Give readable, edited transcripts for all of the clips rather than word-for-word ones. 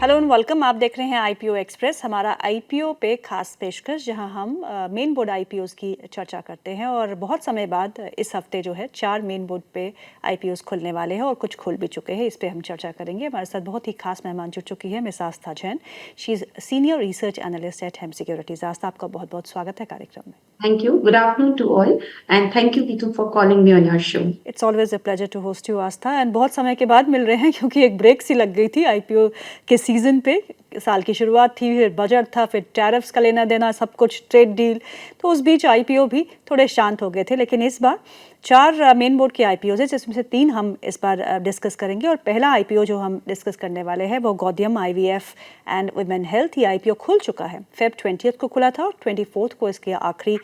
Hello and welcome. आप देख रहे हैं आईपीओ एक्सप्रेस। हमारा आईपीओ पे खास पेशकश जहां हम मेन बोर्ड आईपीओस की चर्चा करते हैं और बहुत समय बाद इस हफ्ते जो है 4 मेन बोर्ड पे आईपीओस खुलने वाले हैं और कुछ खुल भी चुके हैं। इस पे हम चर्चा करेंगे। हमारे साथ बहुत ही खास मेहमान जुड़ चुकी है miss Aastha Jain. She is senior research analyst at HEM securities. Aastha, आपका बहुत बहुत स्वागत है कार्यक्रम में। Thank you. Good afternoon to all, and thank you, Pitu, for calling me on your show. It's always a pleasure to host you Aastha. And बहुत समय के बाद मिल रहे हैं क्योंकि एक ब्रेक सी लग गई थी आईपीओ के सीजन पे। साल की शुरुआत थी, फिर बजट था, फिर टैरिफ्स का लेना देना, सब कुछ ट्रेड डील, तो उस बीच आईपीओ भी थोड़े शांत हो गए थे। लेकिन इस बार 4 मेन बोर्ड के आईपीओ है जिसमें से 3 हम इस बार डिस्कस करेंगे। और पहला आईपीओ जो हम डिस्कस करने वाले हैं वो गौडियम आईवीएफ एंड वुमेन हेल्थ। ये आईपीओ खुल चुका है, Feb 20 को खुला था और 24 को इसकी आखिरी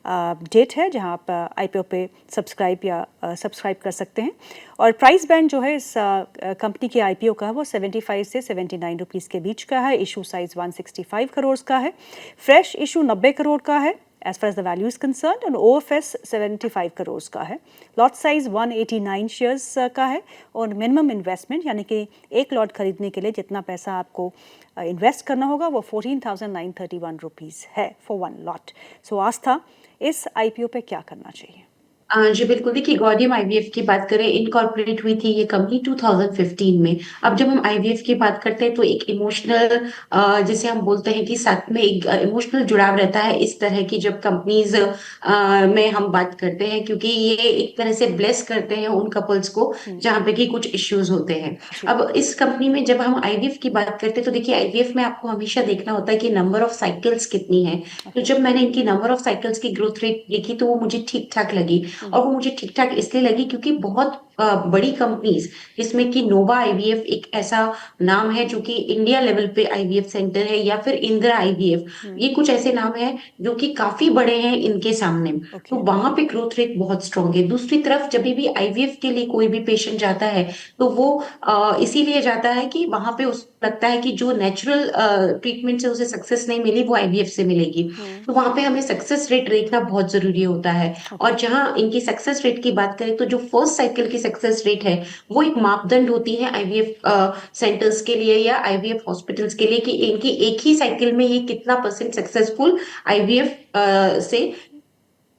डेट है जहां आप आईपीओ पे सब्सक्राइब कर सकते हैं। और प्राइस बैंड जो है इस कंपनी के आईपीओ का वो 75 से 79 रुपीज़ के बीच का है। इशू साइज 165 करोड़ का है। फ्रेश इशू 90 करोड़ का है as far as the value is concerned, and OFS 75 crore का है। लॉट साइज 189 शेयर्स का है और मिनिमम इन्वेस्टमेंट यानी कि एक लॉट खरीदने के लिए जितना पैसा आपको इन्वेस्ट करना होगा वो 14,931 रुपीज़ है फॉर 1 लॉट। सो आस्था, इस आईपीओ पे क्या करना चाहिए? जी बिल्कुल। देखिए, गॉडियम आईवीएफ की बात करें, इनकॉर्पोरेट हुई थी ये कंपनी 2015 में। अब जब हम आईवीएफ की बात करते हैं तो एक इमोशनल, जैसे हम बोलते हैं कि साथ में एक इमोशनल जुड़ाव रहता है इस तरह की जब कंपनीज में हम बात करते हैं, क्योंकि ये एक तरह से ब्लेस करते हैं उन कपल्स को जहाँ पे कि कुछ इश्यूज होते हैं। जी। अब इस कंपनी में जब हम आईवीएफ की बात करते हैं तो देखिए, आईवीएफ में आपको हमेशा देखना होता है कि नंबर ऑफ साइकिल्स कितनी है। तो जब मैंने इनकी नंबर ऑफ साइकिल्स की ग्रोथ रेट देखी तो वो मुझे ठीक ठाक लगी। और वो मुझे ठीक ठाक इसलिए लगी क्योंकि बहुत बड़ी कंपनीज, जिसमें कि नोवा आईवीएफ एक ऐसा नाम है जो कि इंडिया लेवल पे आईवीएफ सेंटर है, या फिर इंदिरा आईवीएफ, ये कुछ ऐसे नाम है जो कि काफी बड़े हैं इनके सामने। तो ओके। वहां पे ग्रोथ रेट बहुत स्ट्रांग है। दूसरी तरफ जब भी आईवीएफ के लिए कोई भी पेशेंट जाता है तो वो इसीलिए जाता है कि वहां पे उसको लगता है कि जो नेचुरल ट्रीटमेंट से उसे सक्सेस नहीं मिली वो आईवीएफ से मिलेगी। तो वहां पे हमें सक्सेस रेट देखना बहुत जरूरी होता है। ओके। और जहां इनकी सक्सेस रेट की बात करें तो जो फर्स्ट साइकिल की सक्सेस रेट है वो एक मापदंड होती है आईवीएफ सेंटर्स के लिए या आईवीएफ हॉस्पिटल्स के लिए, कि इनकी एक ही साइकिल में ये कितना परसेंट सक्सेसफुल आईवीएफ से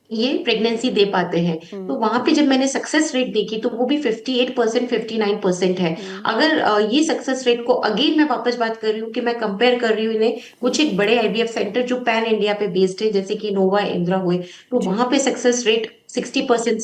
ये प्रेगनेंसी दे पाते हैं। तो वहां पे जब मैंने सक्सेस रेट देखी तो वो भी 58%, 59% है। अगर ये सक्सेस रेट को अगेन मैं वापस बात कर रही हूँ कि मैं कंपेयर कर रही हूँ इन्हें कुछ एक बड़े आईवीएफ सेंटर जो पैन इंडिया पे बेस्ड है, जैसे कि नोवा, इंदिरा हुए, तो जी। वहां पे सक्सेस रेट 60%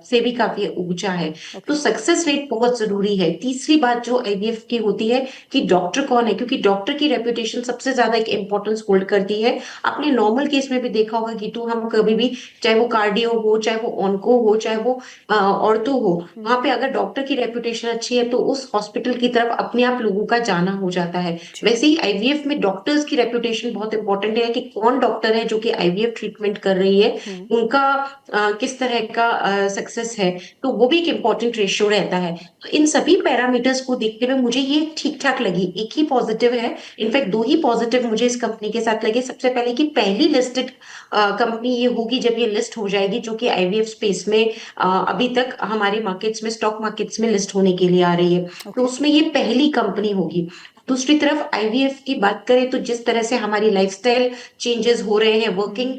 से भी काफी ऊंचा है। तो ओके। सक्सेस रेट बहुत जरूरी है। तीसरी बात जो आईवीएफ की होती है कि डॉक्टर कौन है, क्योंकि डॉक्टर की रेपुटेशन सबसे ज्यादा एक इंपॉर्टेंस होल्ड करती है। आपने नॉर्मल केस में भी देखा होगा कि तो हम कभी भी, चाहे वो कार्डियो हो, चाहे वो ऑन्को हो, चाहे वो ऑर्थो हो, वहां पे अगर डॉक्टर की रेपुटेशन अच्छी है तो उस हॉस्पिटल की तरफ अपने आप लोगों का जाना हो जाता है। जी। वैसे ही आईवीएफ में डॉक्टर्स की रेपुटेशन बहुत इंपॉर्टेंट है कि कौन डॉक्टर है जो कि आईवीएफ ट्रीटमेंट कर रही है, उनका किस तरह का सक्सेस है। तो वो भी एक इम्पॉर्टेंट रेशियो रहता है। तो इन सभी पैरामीटर्स को देखते हुए मुझे ये ठीक ठाक लगी। एक ही पॉजिटिव है, इनफैक्ट दो ही पॉजिटिव मुझे इस कंपनी के साथ लगे। सबसे पहले कि पहली लिस्टेड कंपनी ये होगी जब ये लिस्ट हो जाएगी, जो कि आईवीएफ स्पेस में अभी तक हमारे मार्केट्स में, स्टॉक मार्केट्स में लिस्ट होने के लिए आ रही है। तो ओके। उसमें ये पहली कंपनी होगी। दूसरी तरफ आईवीएफ की बात करें तो जिस तरह से हमारी लाइफस्टाइल चेंजेस हो रहे हैं, वर्किंग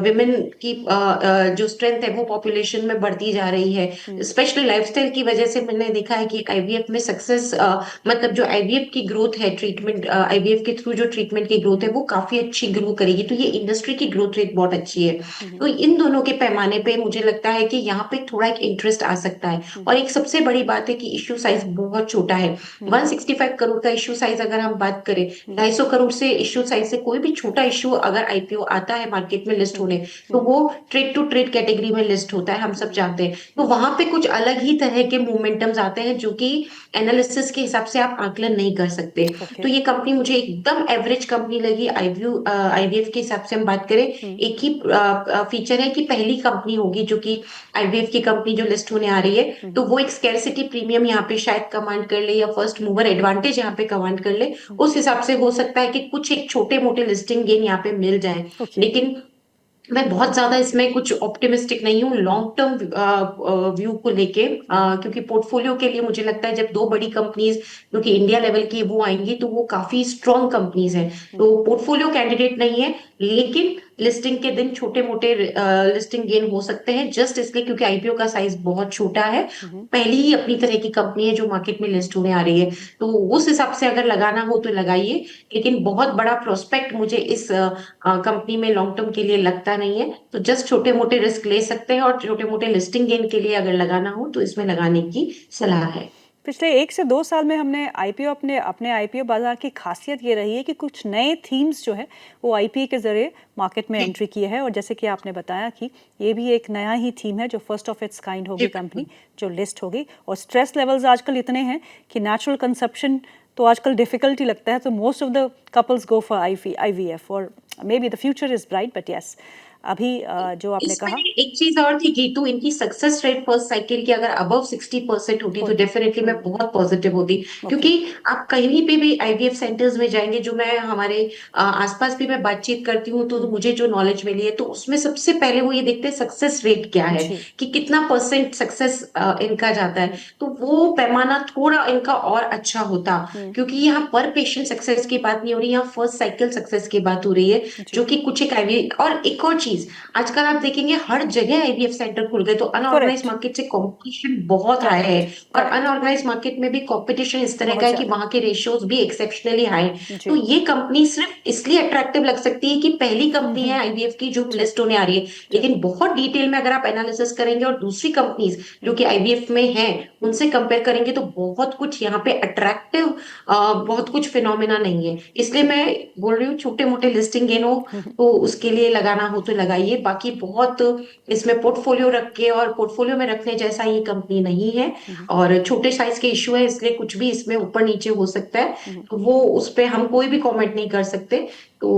विमेन की जो स्ट्रेंथ है वो पॉपुलेशन में बढ़ती जा रही है। स्पेशली लाइफस्टाइल की वजह से मैंने देखा है कि आईवीएफ में सक्सेस, मतलब जो आईवीएफ की ग्रोथ है, ट्रीटमेंट आईवीएफ के थ्रू जो ट्रीटमेंट की ग्रोथ है वो काफी अच्छी ग्रो करेगी। तो ये इंडस्ट्री की ग्रोथ रेट बहुत अच्छी है। तो इन दोनों के पैमाने पे मुझे लगता है कि यहाँ पे थोड़ा एक इंटरेस्ट आ सकता है। और एक सबसे बड़ी बात है कि इश्यू साइज बहुत छोटा है। 165 करोड़ का इश्यू साइज अगर हम बात करें, 250 करोड़ से इश्यू साइज से कोई भी छोटा इश्यू अगर आईपीओ आता है मार्केट में लिस्ट होने, तो वो ट्रेड टू ट्रेड कैटेगरी में लिस्ट होता है, हम सब जानते हैं। तो वहां पे कुछ अलग ही तरह के मोमेंटम्स आते हैं जो कि एनालिसिस के हिसाब से आप आकलन नहीं कर सकते। ओके। तो ये कंपनी मुझे एकदम एवरेज कंपनी लगी। आईवीएफ के हिसाब से हम बात करें, एक ही फीचर है कि पहली कंपनी होगी जो कि आईवीएफ की कंपनी जो लिस्ट होने आ रही है, तो वो एक स्कैरसिटी प्रीमियम यहाँ पे शायद कमांड कर ले, या फर्स्ट मूवर एडवांटेज यहाँ पे कमांड कर ले। उस हिसाब से हो सकता है कि कुछ एक छोटे मोटे लिस्टिंग गेन यहाँ पे मिल जाए। ओके। लेकिन मैं बहुत ज्यादा इसमें कुछ ऑप्टिमिस्टिक नहीं हूँ लॉन्ग टर्म व्यू को लेके, क्योंकि पोर्टफोलियो के लिए मुझे लगता है जब दो बड़ी कंपनीज जो कि इंडिया लेवल की वो आएंगी तो वो काफी स्ट्रॉन्ग कंपनीज हैं। तो पोर्टफोलियो कैंडिडेट नहीं है, लेकिन लिस्टिंग के दिन छोटे मोटे लिस्टिंग गेन हो सकते हैं, जस्ट इसलिए क्योंकि आईपीओ का साइज बहुत छोटा है। पहली ही अपनी तरह की कंपनी है जो मार्केट में लिस्ट होने आ रही है, तो उस हिसाब से अगर लगाना हो तो लगाइए। लेकिन बहुत बड़ा प्रोस्पेक्ट मुझे इस कंपनी में लॉन्ग टर्म के लिए लगता नहीं है, तो जस्ट छोटे मोटे रिस्क ले सकते हैं, और छोटे मोटे लिस्टिंग गेन के लिए अगर लगाना हो तो इसमें लगाने की सलाह है। पिछले 1 से 2 साल में हमने आईपीओ अपने आईपीओ बाजार की खासियत ये रही है कि कुछ नए थीम्स जो है वो आईपीओ के जरिए मार्केट में जी एंट्री किए हैं, और जैसे कि आपने बताया कि ये भी एक नया ही थीम है जो फर्स्ट ऑफ इट्स काइंड जी होगी कंपनी बिल्कुल। जो लिस्ट होगी। और स्ट्रेस लेवल्स आजकल इतने हैं कि नेचुरल कंसप्शन तो आजकल डिफिकल्ट ही लगता है, तो most of the couples go for IVF, और maybe the future is bright, but yes अभी जो आपने इसमें कहा एक चीज और थी कि तो इनकी सक्सेस रेट फर्स्ट साइकिल की अगर अबव 60% होती तो होती। डेफिनेटली मैं बहुत पॉजिटिव होती। ओके। क्योंकि आप कहीं पे भी आईवीएफ सेंटर्स में जाएंगे, जो मैं हमारे आसपास भी मैं बातचीत करती हूँ तो मुझे जो नॉलेज मिली है, तो उसमें सबसे पहले वो ये देखते हैं सक्सेस रेट क्या है, जी। कि कितना परसेंट सक्सेस इनका जाता है। तो वो पैमाना थोड़ा इनका और अच्छा होता, क्योंकि यहाँ पर पेशेंट सक्सेस की बात नहीं हो रही, यहाँ फर्स्ट साइकिल सक्सेस की बात हो रही है। जो जी। कि कुछ एक आईवी और एक और चीज, आजकल आप देखेंगे हर जगह आईवीएफ सेंटर खुल गए, तो अनऑर्गेनाइज करेक्ट। मार्केट से कंपटीशन बहुत हाई है। करेक्ट। और करेक्ट। अनऑर्गेनाइज मार्केट में भी कंपटीशन इस तरह का बहुत है कि ज्यादा। वहां के रेशियोज भी एक्सेप्शनली हाई। तो जी। ये कंपनी सिर्फ इसलिए अट्रैक्टिव लग सकती है कि पहली कंपनी है आईवीएफ की जो ट्रू। लिस्ट होने आ रही है। ट्रू। लेकिन बहुत डिटेल में अगर आप एनालिसिस करेंगे और दूसरी कंपनीज जो कि आईवीएफ में है उनसे कंपेयर करेंगे, तो बहुत कुछ यहाँ पे अट्रैक्टिव, बहुत कुछ फिनोमिना नहीं है। इसलिए जी। मैं बोल रही हूँ छोटे मोटे लिस्टिंग गेन हो तो उसके लिए लगाना हो तो लगाइए। बाकी बहुत इसमें पोर्टफोलियो रख के, और पोर्टफोलियो में रखने जैसा ये कंपनी नहीं है, और छोटे साइज के इशू है, इसलिए कुछ भी इसमें ऊपर नीचे हो सकता है। तो वो उस पे हम कोई भी कमेंट नहीं कर सकते। तो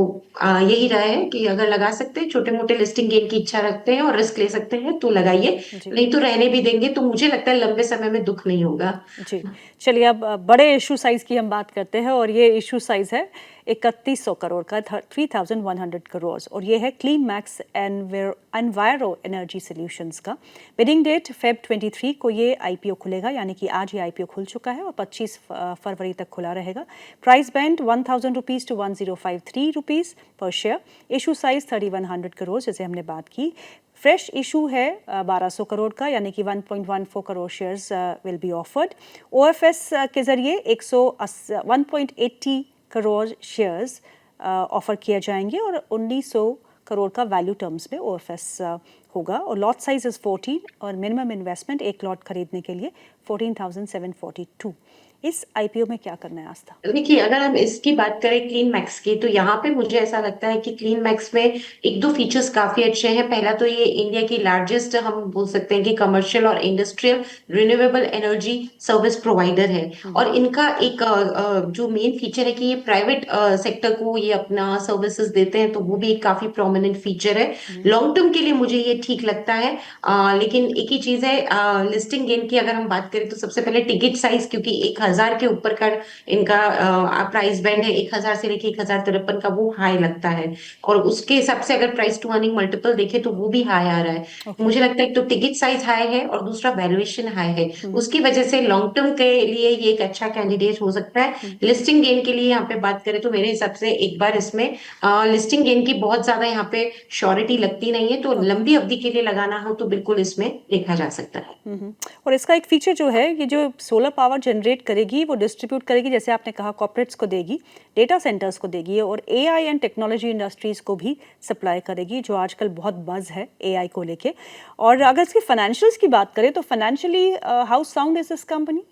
यही राय है कि अगर लगा सकते हैं, छोटे मोटे लिस्टिंग गेन की इच्छा रखते हैं और रिस्क ले सकते हैं तो लगाइए, जी। नहीं तो रहने भी देंगे, तो मुझे लगता है लंबे समय में दुख नहीं होगा। जी। चलिए अब बड़े इशू साइज की हम बात करते हैं, और ये इशू साइज है 3100 करोड़ का, 3100 करोड़, और ये है clean max enviro energy solutions का। बिडिंग डेट फेब 23 को ये आईपीओ खुलेगा, यानी कि आज ये आईपीओ खुल चुका है और 25 फरवरी तक खुला रहेगा। Price band 1000 rupees to 1053 rupees पर शेयर। इशू साइज 3100 करोड़ जैसे हमने बात की। फ्रेश इशू है 1200 करोड़ का, यानी कि 1.14 crore shares will be offered. OFS के जरिए 180 करोड़ शेयर्स ऑफर किए जाएंगे, और 1900 करोड़ का वैल्यू टर्म्स में ओएफएस होगा। और लॉट साइज इज 14, और मिनिमम इन्वेस्टमेंट एक लॉट खरीदने के लिए 14,742। इस आईपीओ में क्या करना है आस्था? देखिए, अगर हम इसकी बात करें क्लीन मैक्स की, तो यहाँ पे मुझे ऐसा लगता है कि क्लीन मैक्स में एक दो फीचर्स काफी अच्छे हैं। पहला तो ये इंडिया की लार्जेस्ट हम बोल सकते हैं कि कमर्शियल और industrial renewable energy service provider है। और इनका एक जो मेन फीचर है कि ये प्राइवेट सेक्टर को ये अपना सर्विसेज देते हैं, तो वो भी एक काफी प्रोमिनेंट फीचर है। लॉन्ग टर्म के लिए मुझे ये ठीक लगता है। लेकिन एक ही चीज है, लिस्टिंग गेन की अगर हम बात करें तो सबसे पहले टिकट साइज, क्योंकि 1000 के ऊपर का इनका प्राइस बैंड है, 1000 से लेके 1053 का, वो हाई लगता है। और उसके हिसाब से अगर प्राइस टू अर्निंग मल्टीपल देखे तो वो भी हाई आ रहा है। ओके। मुझे लगता है एक तो टिकट साइज हाई है और दूसरा वैल्यूएशन हाई है, उसकी वजह से लॉन्ग टर्म के लिए ये एक अच्छा कैंडिडेट हो सकता है। लिस्टिंग गेन के लिए यहाँ पे बात करें तो मेरे हिसाब से एक बार इसमें लिस्टिंग गेन की बहुत ज्यादा यहाँ पे श्योरिटी लगती नहीं है, तो ओके। लंबी अवधि के लिए लगाना हो तो बिल्कुल इसमें देखा जा सकता है। और इसका एक फीचर जो है, ये जो सोलर पावर जनरेट करेगी वो डिस्ट्रीब्यूट करेगी, जैसे आपने कहा कॉर्पोरेट्स को देगी, डेटा सेंटर्स को देगी, और एआई एंड टेक्नोलॉजी इंडस्ट्रीज को भी सप्लाई करेगी, जो आजकल बहुत बज़ है एआई को लेके। और अगर इसकी फाइनेंशियल्स की बात करें तो financially how sound is this company?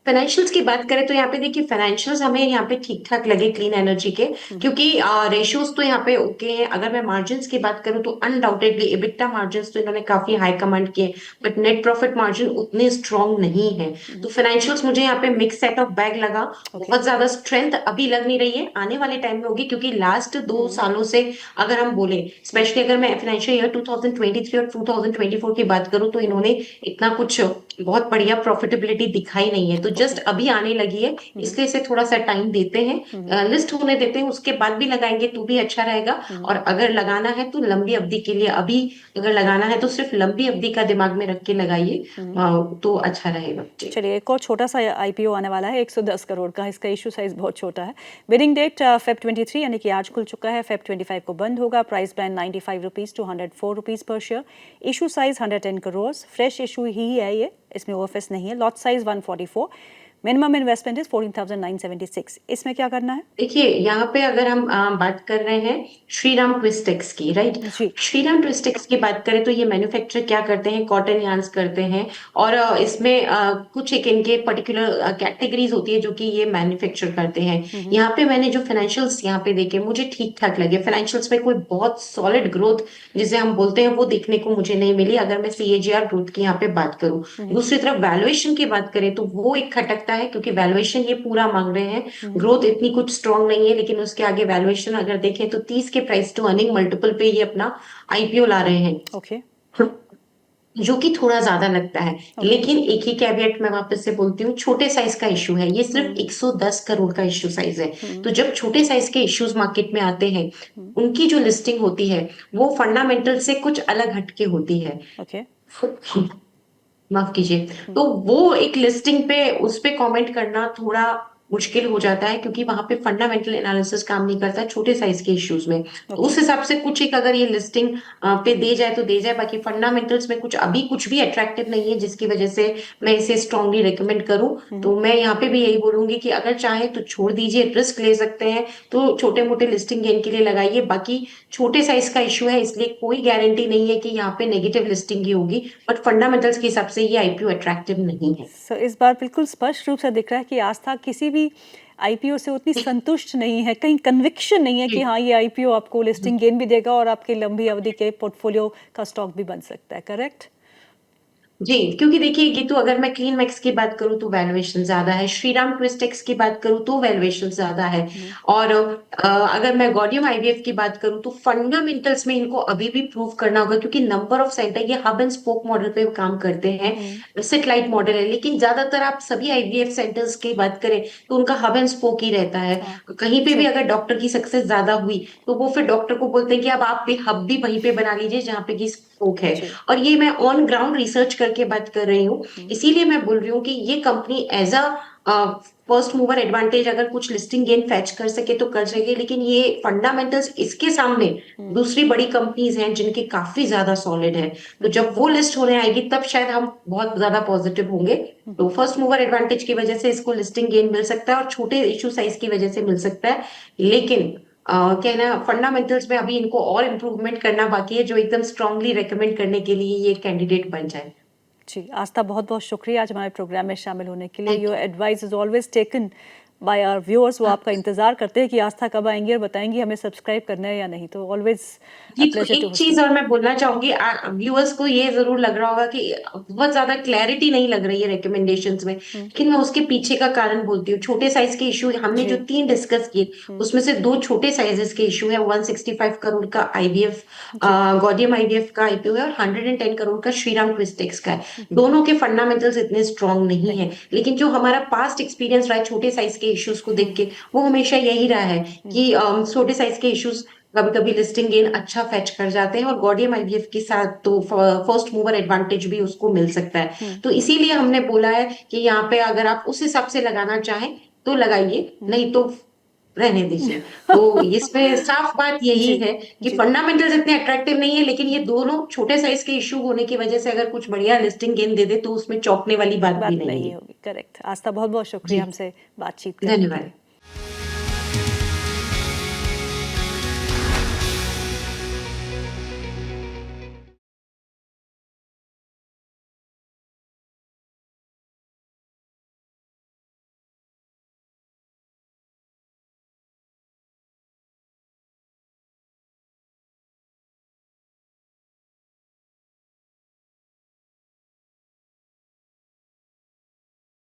Financials की बात करें तो यहाँ पे देखिए, फाइनेंशियल्स हमें यहाँ पे ठीक ठाक लगे क्लीन एनर्जी के, क्योंकि रेशियोज तो यहाँ पे ओके हैं। अगर मैं मार्जिन्स की बात करूँ तो अनडाउटेडली एबिटा मार्जिन्स तो इन्होंने काफी हाई कमांड किए, बट नेट प्रॉफिट मार्जिन उतने स्ट्रांग नहीं है। तो फाइनेंशियल्स मुझे यहाँ पे मिक्स सेट ऑफ बैग लगा। ओके। बहुत ज्यादा स्ट्रेंथ अभी लग नहीं रही है, आने वाले टाइम में होगी, क्योंकि लास्ट 2 सालों से अगर हम बोले, स्पेशली अगर मैं फाइनेंशियल ईयर 2023 और 2024 की बात करूं, तो इन्होंने इतना कुछ बहुत बढ़िया प्रॉफिटेबिलिटी दिखाई नहीं है। तो जस्ट अभी आने लगी है, इसलिए इसे थोड़ा सा टाइम देते हैं, लिस्ट होने देते हैं, उसके बाद भी लगाएंगे तो भी अच्छा रहेगा। और अगर लगाना है तो लंबी अवधि के लिए, अभी अगर लगाना है तो सिर्फ लंबी अवधि का दिमाग में रख के लगाइए, तो अच्छा रहेगा जी। चलिए, एक और छोटा सा आईपीओ आने वाला है 110 करोड़ का, इसका इशू साइज बहुत छोटा है। बिडिंग डेट फेब 23 यानी कि आज खुल चुका है, फेब 25 को बंद होगा। Price band 95 rupees to 104 rupees पर share. Issue size 110 crore, fresh issue ही है ये, इसमें ओएफएस नहीं है। Lot size 144, minimum investment is 14,976। इसमें क्या करना है? देखिए यहाँ पे अगर हम बात कर रहे हैं श्रीराम ट्विस्टेक्स की, राइट। जी। श्रीराम ट्विस्टेक्स की बात करें तो ये मैन्युफैक्चर क्या करते हैं, कॉटन यार्न्स करते हैं। और इसमें कुछ एक इनके पर्टिकुलर कैटेगरीज होती है जो कि ये मैन्युफैक्चर करते हैं। यहाँ पे मैंने जो फाइनेंशियल्स यहाँ पे देखे मुझे ठीक ठाक लगे। फाइनेंशियल्स में कोई बहुत सॉलिड ग्रोथ जिसे हम बोलते हैं वो देखने को मुझे नहीं मिली, अगर मैं सीएजीआर ग्रोथ की यहाँ पे बात करूं। दूसरी तरफ वैल्यूएशन की बात करें तो वो एक खटकता है, क्योंकि वैल्यूएशन ये पूरा मांग रहे हैं, ग्रोथ इतनी कुछ स्ट्रांग नहीं है, लेकिन उसके आगे वैल्यूएशन अगर देखें तो 30 के प्राइस टू अर्निंग मल्टीपल पे ये अपना आईपीओ ला रहे हैं। ओके। जो कि थोड़ा ज्यादा लगता है। लेकिन एक ही कैveat मैं वापस से बोलती हूँ, छोटे साइज का इशू है, ये सिर्फ 110 करोड़ का इशू साइज है। तो जब छोटे साइज के इश्यूज मार्केट में आते हैं, उनकी जो लिस्टिंग होती है वो फंडामेंटल से कुछ अलग हटके होती है। ओके। माफ कीजिए। तो वो एक लिस्टिंग पे उस पे कमेंट करना थोड़ा मुश्किल हो जाता है, क्योंकि वहां पे फंडामेंटल एनालिसिस काम नहीं करता छोटे साइज के इश्यूज में। तो उस हिसाब से कुछ एक अगर ये लिस्टिंग पे दे जाए तो दे जाए, बाकी फंडामेंटल्स में कुछ अभी कुछ भी अट्रैक्टिव नहीं है जिसकी वजह से मैं इसे स्ट्रांगली रिकमेंड करूं। तो मैं यहाँ पे भी यही बोलूंगी कि अगर चाहे तो छोड़ दीजिए, रिस्क ले सकते हैं तो छोटे मोटे लिस्टिंग गेन के लिए लगाइए। बाकी छोटे साइज का इशू है, इसलिए कोई गारंटी नहीं है कि यहाँ पे नेगेटिव लिस्टिंग ही होगी, बट फंडामेंटल्स के हिसाब से ये आईपीओ अट्रैक्टिव नहीं है। सो इस बार बिल्कुल स्पष्ट रूप से दिख रहा है कि आस्था किसी भी आईपीओ से उतनी संतुष्ट नहीं है, कहीं कन्विक्शन नहीं है कि हाँ ये आईपीओ आपको लिस्टिंग गेन भी देगा और आपके लंबी अवधि के पोर्टफोलियो का स्टॉक भी बन सकता है। करेक्ट? जी, क्योंकि देखिए ये तो अगर मैं क्लीन मैक्स की बात करूं तो वैल्यूएशन ज्यादा है, श्रीराम ट्विस्टेक्स की बात करूं तो वैल्यूएशन ज्यादा है। और अगर मैं गॉडियम आईवीएफ की बात करूं तो फंडामेंटल्स में इनको अभी भी प्रूव करना होगा, क्योंकि नंबर ऑफ सेंटर, ये हब एंड स्पोक मॉडल पे काम करते हैं, एसेट लाइट मॉडल है। लेकिन ज्यादातर आप सभी आईवीएफ सेंटर्स की बात करें तो उनका हब एंड स्पोक ही रहता है। कहीं पे भी अगर डॉक्टर की सक्सेस ज्यादा हुई तो वो फिर डॉक्टर को बोलते हैं कि अब आप भी हब भी वहीं पे बना लीजिए जहाँ पे की स्पोक है। और ये मैं ऑन ग्राउंड रिसर्च करके बात कर रही हूँ, इसीलिए मैं बोल रही हूँ कि ये company as a first mover advantage अगर कुछ लिस्टिंग गेन फैच कर सके तो कर सके, लेकिन ये फंडामेंटल्स इसके सामने दूसरी बड़ी कंपनीज हैं जिनके काफी ज्यादा सॉलिड है। तो जब वो लिस्ट होने आएगी तब शायद हम बहुत ज्यादा पॉजिटिव होंगे। तो फर्स्ट मूवर एडवांटेज की वजह से इसको लिस्टिंग गेन मिल सकता है और छोटे इशू साइज की वजह से मिल सकता है। लेकिन कहना फंडामेंटल्स में अभी इनको और इम्प्रूवमेंट करना बाकी है, जो एकदम स्ट्रांगली रेकमेंड करने के लिए ये कैंडिडेट बन जाए। जी, आस्था बहुत बहुत शुक्रिया आज हमारे प्रोग्राम में शामिल होने के लिए। Your advice is always taken by our viewers. वो आपका इंतजार करते हैं कि आस्था कब आएंगी और बताएंगी हमें सब्सक्राइब करना है या नहीं। तो ऑलवेज जी, तो एक चीज और मैं बोलना चाहूंगी, व्यूअर्स को ये जरूर लग रहा होगा कि बहुत ज्यादा क्लैरिटी नहीं लग रही है रिकमेंडेशंस में, लेकिन मैं उसके पीछे का कारण बोलती हूँ। छोटे साइज के इशू हमने जो 3 डिस्कस किए उसमें से 2 छोटे साइजेस के इशू है। 165 करोड़ का आईवीएफ गॉडियम आईवीएफ का आईपीओ है और 110 करोड़ का श्रीराम ट्विस्टेक्स का है। दोनों के फंडामेंटल्स इतने स्ट्रांग नहीं है, लेकिन जो हमारा पास्ट एक्सपीरियंस रहा है छोटे साइज के इश्यूज को देख के, वो हमेशा यही रहा है कि छोटे साइज के इश्यूज कभी कभी लिस्टिंग गेन अच्छा फैच कर जाते हैं, और गॉडियम आईवीएफ के साथ तो फर्स्ट मूवर एडवांटेज भी उसको मिल सकता है। तो इसीलिए हमने बोला है कि यहाँ पे अगर आप उस हिसाब से लगाना चाहें तो लगाइए, नहीं तो रहने दीजिए। तो इसमें साफ बात यही है कि फंडामेंटल्स इतने अट्रैक्टिव नहीं है, लेकिन ये दोनों छोटे साइज के इशू होने की वजह से अगर कुछ बढ़िया लिस्टिंग गेन दे दे तो उसमें चौंकने वाली बात भी नहीं है। होगी। करेक्ट। आस्था बहुत बहुत शुक्रिया हमसे बातचीत करने के लिए। धन्यवाद।